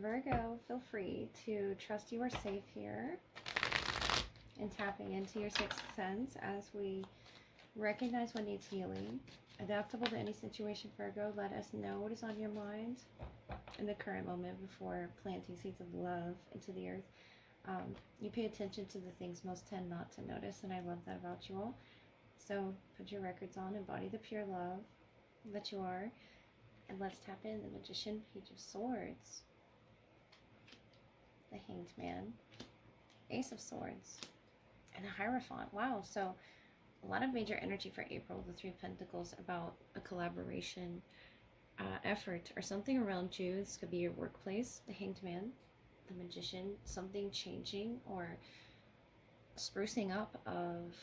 Virgo, feel free to trust you are safe here and tapping into your sixth sense as we recognize what needs healing. Adaptable to any situation, Virgo. Let us know what is on your mind in the current moment before planting seeds of love into the earth. You pay attention to the things most tend not to notice, and I love that about you all. So put your records on, embody the pure love that you are, and let's tap in the Magician, Page of Swords, the Hanged Man, Ace of Swords, and the Hierophant. Wow, so a lot of major energy for April, the Three of Pentacles, about a collaboration effort or something around you. This could be your workplace, the Hanged Man, the Magician, something changing or sprucing up of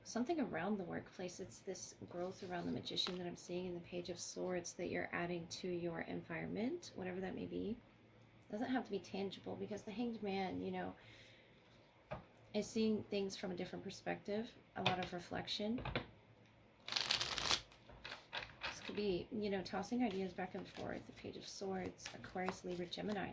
something around the workplace. It's this growth around the Magician that I'm seeing in the Page of Swords that you're adding to your environment, whatever that may be. It doesn't have to be tangible, because the Hanged Man, you know, is seeing things from a different perspective, a lot of reflection. This could be, you know, tossing ideas back and forth. The Page of Swords, Aquarius, Libra, Gemini.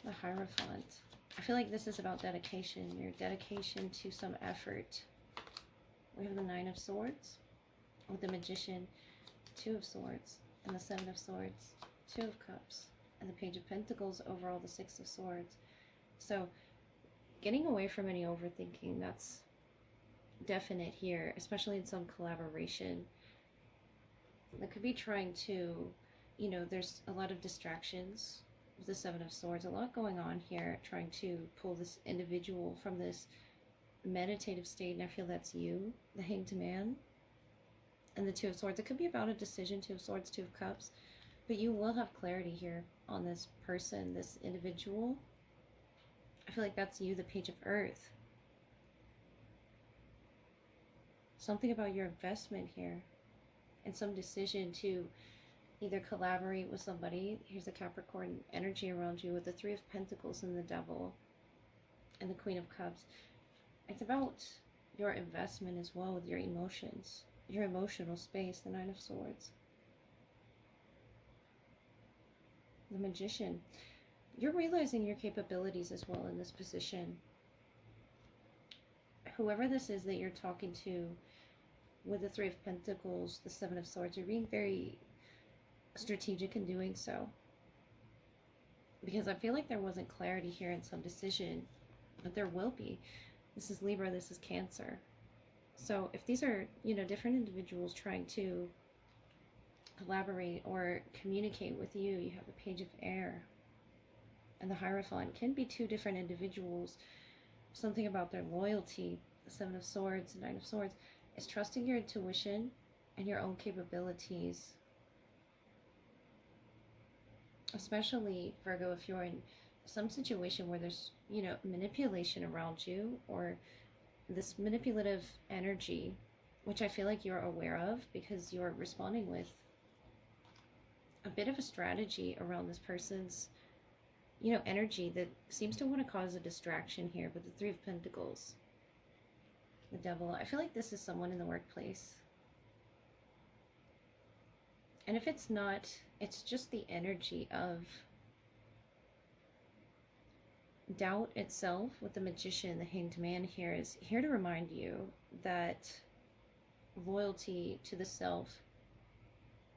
The Hierophant. I feel like this is about dedication, your dedication to some effort. We have the Nine of Swords with the Magician, Two of Swords, and the Seven of Swords, Two of Cups, and the Page of Pentacles, overall the Six of Swords. So getting away from any overthinking, that's definite here, especially in some collaboration. That could be trying to, you know, there's a lot of distractions with the Seven of Swords, a lot going on here, trying to pull this individual from this meditative state, and I feel that's you, the Hanged Man, and the Two of Swords. It could be about a decision, Two of Swords, Two of Cups, but you will have clarity here on this person, this individual. I feel like that's you, the Page of Earth. Something about your investment here and some decision to either collaborate with somebody. Here's the Capricorn energy around you with the Three of Pentacles and the Devil and the Queen of Cups. It's about your investment as well with your emotions, your emotional space, the Nine of Swords. The Magician. You're realizing your capabilities as well in this position. Whoever this is that you're talking to with the Three of Pentacles, the Seven of Swords, you're being very strategic in doing so, because I feel like there wasn't clarity here in some decision, but there will be. This is Libra, this is Cancer. So if these are, you know, different individuals trying to collaborate or communicate with you, you have the Page of Air and the Hierophant. Can be two different individuals. Something about their loyalty, the Seven of Swords, the Nine of Swords, is trusting your intuition and your own capabilities. Especially, Virgo, if you're in some situation where there's, you know, manipulation around you, or this manipulative energy, which I feel like you're aware of because you're responding with a bit of a strategy around this person's, you know, energy that seems to want to cause a distraction here. But the Three of Pentacles, the Devil, I feel like this is someone in the workplace. And if it's not, it's just the energy of doubt itself with the Magician. The Hanged Man here is here to remind you that loyalty to the self,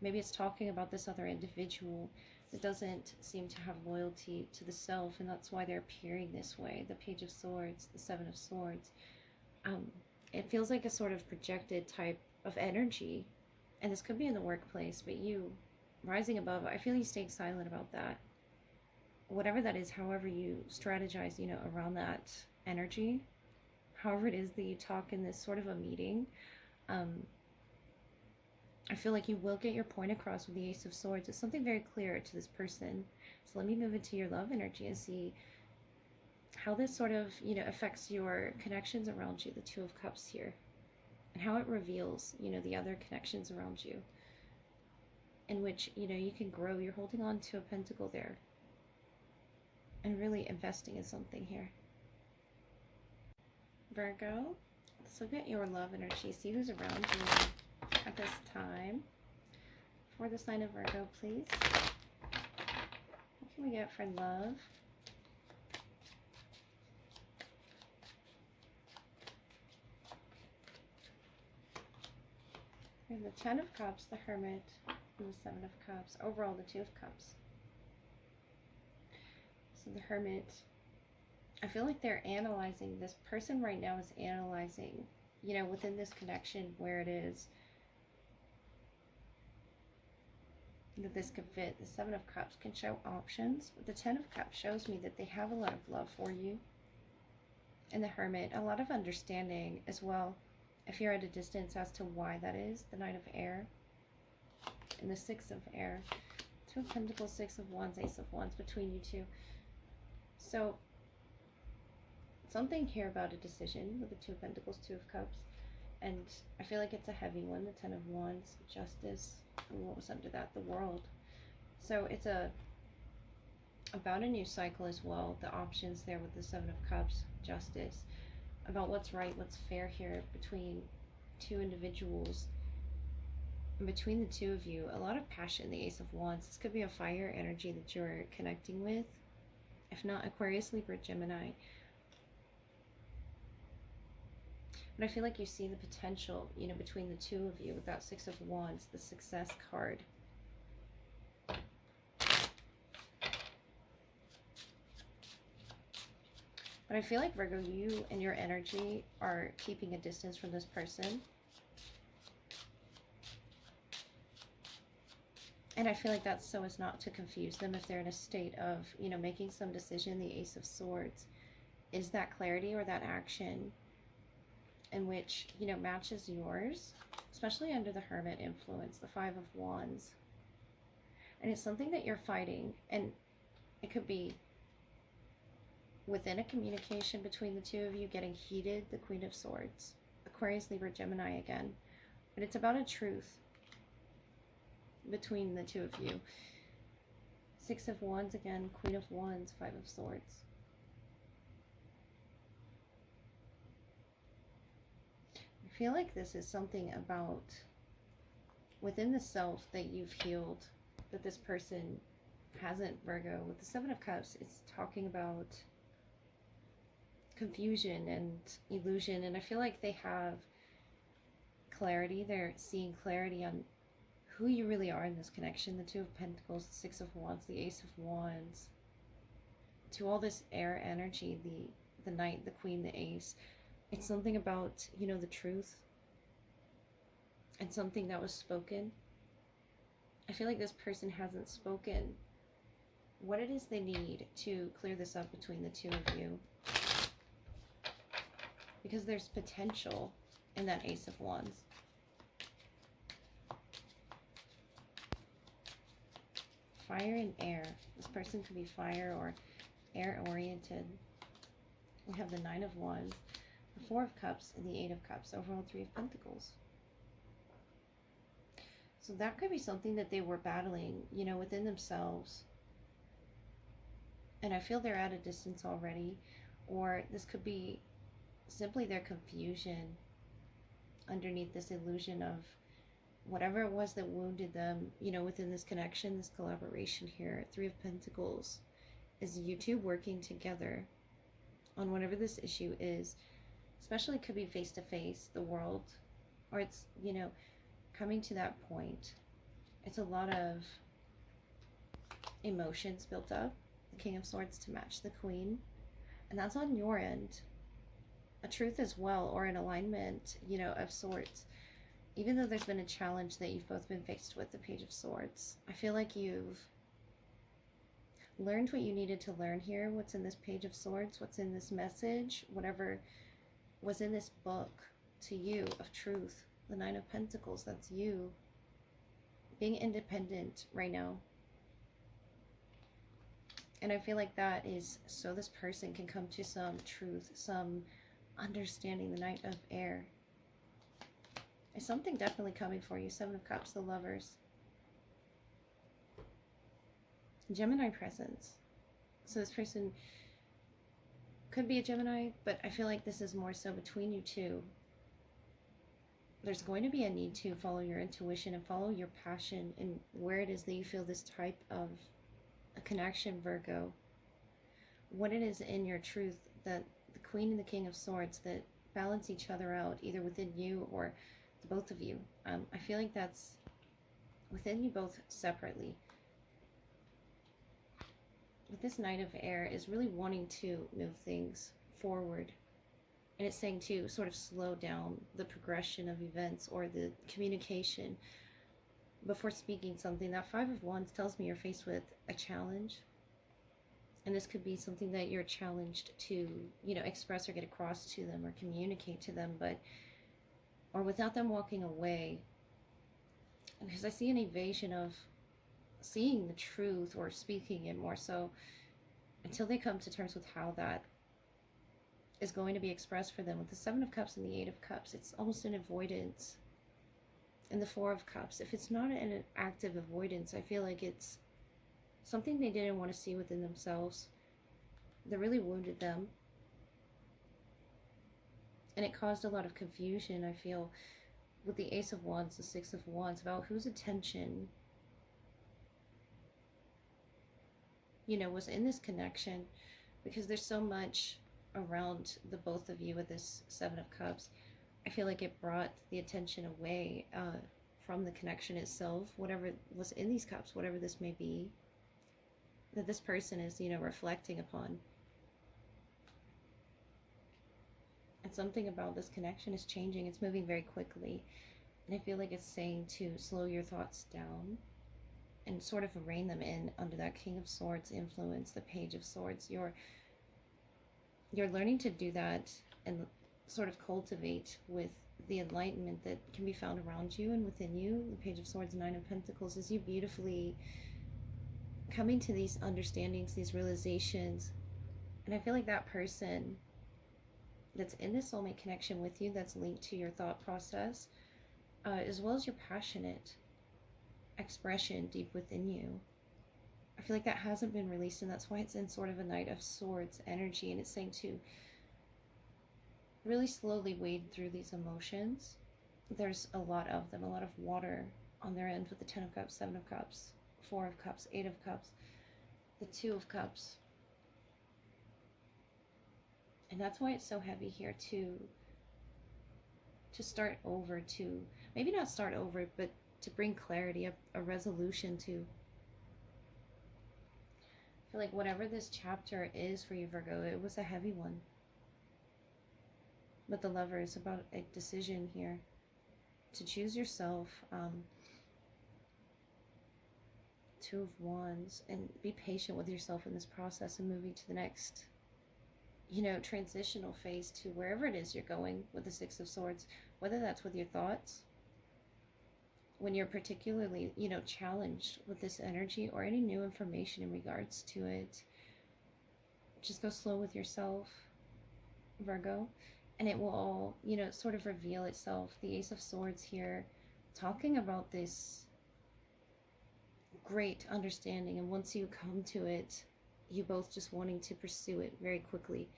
maybe it's talking about this other individual that doesn't seem to have loyalty to the self, and that's why they're appearing this way. The Page of Swords, the Seven of Swords. It feels like a sort of projected type of energy, and this could be in the workplace, but you rising above, I feel you staying silent about that. Whatever that is, however you strategize, you know, around that energy, however it is that you talk in this sort of a meeting, I feel like you will get your point across with the Ace of Swords. It's something very clear to this person. So let me move into your love energy and see how this sort of, you know, affects your connections around you, the Two of Cups here, and how it reveals, you know, the other connections around you in which, you know, you can grow. You're holding on to a pentacle there and really investing in something here. Virgo, let's look at your love energy. See who's around you at this time. for the sign of Virgo, please? What can we get for love? We have the Ten of Cups, the Hermit, and the Seven of Cups. Overall, the Two of Cups. So the Hermit, I feel like they're analyzing, this person right now is analyzing, you know, within this connection where it is that this could fit. The Seven of Cups can show options, but the Ten of Cups shows me that they have a lot of love for you. And the Hermit, a lot of understanding as well, if you're at a distance, as to why that is. The Knight of Air and the Six of Air. Two of Pentacles, Six of Wands, Ace of Wands between you two. So something here about a decision with the Two of Pentacles, Two of Cups. And I feel like it's a heavy one. The Ten of Wands, Justice, and what was under that? The World. So it's about a new cycle as well. The options there with the Seven of Cups, Justice, about what's right, what's fair here between two individuals, and between the two of you. A lot of passion, the Ace of Wands. This could be a fire energy that you're connecting with. If not, Aquarius, Libra, Gemini. But I feel like you see the potential, you know, between the two of you with that Six of Wands, the Success card. But I feel like, Virgo, you and your energy are keeping a distance from this person. And I feel like that's so as not to confuse them if they're in a state of, you know, making some decision. The Ace of Swords is that clarity or that action in which, you know, matches yours, especially under the Hermit influence, the Five of Wands. And it's something that you're fighting, and it could be within a communication between the two of you getting heated, the Queen of Swords, Aquarius, Libra, Gemini again. But it's about a truth between the two of you. Six of Wands again, Queen of Wands, Five of Swords. I feel like this is something about within the self that you've healed, that this person hasn't, Virgo. With the Seven of Cups, it's talking about confusion and illusion, and I feel like they have clarity. They're seeing clarity on who you really are in this connection. The Two of Pentacles, the Six of Wands, the Ace of Wands. To all this air energy, the Knight, the Queen, the Ace. It's something about, you know, the truth and something that was spoken. I feel like this person hasn't spoken what it is they need to clear this up between the two of you, because there's potential in that Ace of Wands. Fire and air. This person could be fire or air oriented. We have the Nine of Wands, the Four of Cups, and the Eight of Cups. Overall, Three of Pentacles. So that could be something that they were battling, you know, within themselves. And I feel they're at a distance already. Or this could be simply their confusion underneath this illusion of whatever it was that wounded them, you know, within this connection, this collaboration here. Three of Pentacles is you two working together on whatever this issue is. Especially could be face to face, the world, or it's, you know, coming to that point. It's a lot of emotions built up. The King of Swords to match the Queen, and that's on your end. A truth as well, or an alignment, you know, of sorts. Even though there's been a challenge that you've both been faced with, the Page of Swords, I feel like you've learned what you needed to learn here. What's in this Page of Swords, what's in this message, whatever was in this book to you of truth. The Nine of Pentacles, that's you being independent right now. And I feel like that is so this person can come to some truth, some understanding. The Knight of Air is something definitely coming for you. Seven of Cups, the Lovers. Gemini presence. So this person could be a Gemini, but I feel like this is more so between you two. there's going to be a need to follow your intuition and follow your passion and where it is that you feel this type of a connection, Virgo. What it is in your truth that the Queen and the King of Swords that balance each other out, either within you or the both of you. I feel like that's within you both separately. But this Knight of Air is really wanting to move things forward. And it's saying to sort of slow down the progression of events or the communication before speaking something. That Five of Wands tells me you're faced with a challenge. And this could be something that you're challenged to, express or get across to them or communicate to them, or without them walking away. Because I see an evasion of seeing the truth or speaking it more so until they come to terms with how that is going to be expressed for them. With the Seven of Cups and the Eight of Cups, it's almost an avoidance. And the Four of Cups, if it's not an active avoidance, I feel like it's something they didn't want to see within themselves that really wounded them. And it caused a lot of confusion, I feel, with the Ace of Wands, the Six of Wands, about whose attention, was in this connection. Because there's so much around the both of you with this Seven of Cups. I feel like it brought the attention away from the connection itself, whatever was in these cups, whatever this may be, that this person is, reflecting upon. And something about this connection is changing. It's moving very quickly. And I feel like it's saying to slow your thoughts down and sort of rein them in under that King of Swords influence, the Page of Swords. You're learning to do that and sort of cultivate with the enlightenment that can be found around you and within you. The Page of Swords, Nine of Pentacles, is you beautifully coming to these understandings, these realizations. And I feel like that person that's in this soulmate connection with you, that's linked to your thought process, as well as your passionate expression deep within you, I feel like that hasn't been released, and that's why it's in sort of a Knight of Swords energy. And it's saying to really slowly wade through these emotions. There's a lot of them, a lot of water on their end with the Ten of Cups, Seven of Cups, Four of Cups, Eight of Cups, the Two of Cups. And that's why it's so heavy here to start over, to maybe not start over, but to bring clarity, a resolution to. I feel like whatever this chapter is for you, Virgo, it was a heavy one. But the Lover is about a decision here to choose yourself. Two of Wands, and be patient with yourself in this process and moving to the next, transitional phase to wherever it is you're going with the Six of Swords, whether that's with your thoughts, when you're particularly, challenged with this energy, or any new information in regards to it. Just go slow with yourself, Virgo, and it will all, sort of reveal itself. The Ace of Swords here, talking about this great understanding, and once you come to it, you both just wanting to pursue it very quickly.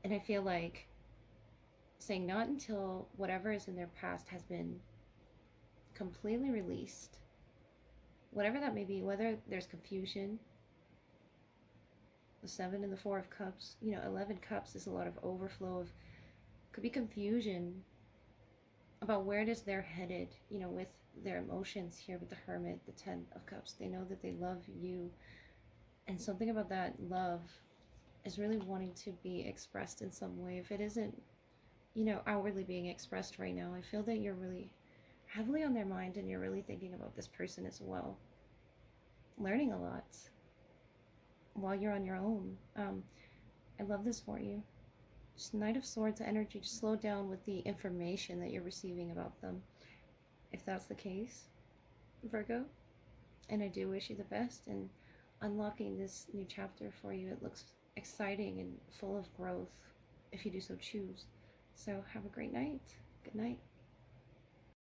And I feel like saying not until whatever is in their past has been completely released, whatever that may be, whether there's confusion. The Seven and the Four of Cups, 11 Cups is a lot of overflow of, could be confusion about where it is they're headed, with their emotions here with the Hermit, the Ten of Cups. They know that they love you, and something about that love is really wanting to be expressed in some way. If it isn't, outwardly being expressed right now, I feel that you're really heavily on their mind, and you're really thinking about this person as well. Learning a lot while you're on your own. I love this for you. Just Knight of Swords energy. Just slow down with the information that you're receiving about them, if that's the case, Virgo. And I do wish you the best in unlocking this new chapter for you. It looks exciting and full of growth if you do so choose. So have a great night. Good night.